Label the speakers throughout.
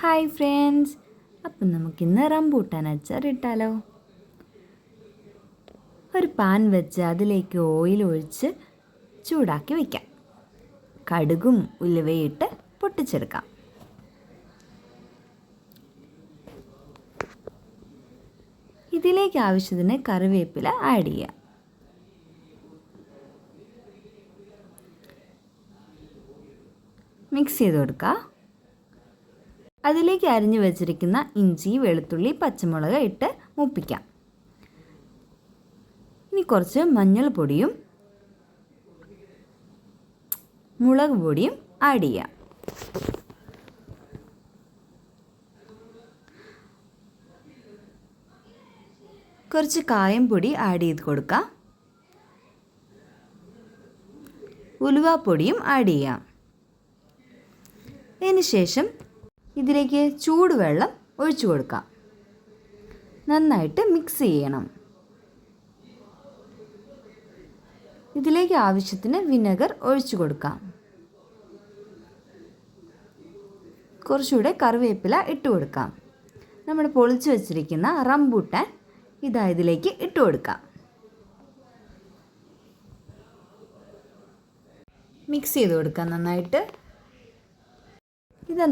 Speaker 1: Hi friends, അപ്പം നമുക്കിന്ന് rambutan അച്ചാർ ഇട്ടാലോ. ഒരു പാൻ വെച്ച് അതിലേക്ക് ഓയിൽ ഒഴിച്ച് ചൂടാക്കി വയ്ക്കാം. കടുകും ഉലുവയിട്ട് പൊട്ടിച്ചെടുക്കാം. ഇതിലേക്ക് ആവശ്യത്തിന് കറിവേപ്പില ആഡ് ചെയ്യാം. മിക്സ് ചെയ്ത് കൊടുക്കുക. അതിലേക്ക് അരിഞ്ഞു വെച്ചിരിക്കുന്ന ഇഞ്ചി, വെളുത്തുള്ളി, പച്ചമുളക് ഇട്ട് മൂപ്പിക്കാം. ഇനി കുറച്ച് മഞ്ഞൾപ്പൊടിയും മുളക് പൊടിയും ആഡ് ചെയ്യാം. കുറച്ച് കായം പൊടി ആഡ് ചെയ്ത് കൊടുക്കാം. ഉലുവാപ്പൊടിയും ആഡ് ചെയ്യാം. അതിന് ശേഷം ഇതിലേക്ക് ചൂടുവെള്ളം ഒഴിച്ചു കൊടുക്കാം. നന്നായിട്ട് മിക്സ് ചെയ്യണം. ഇതിലേക്ക് ആവശ്യത്തിന് വിനെഗർ ഒഴിച്ചു കൊടുക്കാം. കുറച്ചുകൂടെ കറിവേപ്പില ഇട്ട് കൊടുക്കാം. നമ്മൾ പൊളിച്ചു വച്ചിരിക്കുന്ന റംബൂട്ടാൻ ഇതിലേക്ക് ഇട്ട് കൊടുക്കാം. മിക്സ് ചെയ്ത് കൊടുക്കാം നന്നായിട്ട്.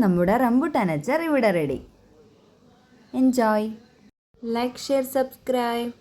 Speaker 1: നമ്മുടെ റംബൂട്ടാൻ അച്ചാർ ഇവിടെ ready. Enjoy. Like, share, subscribe.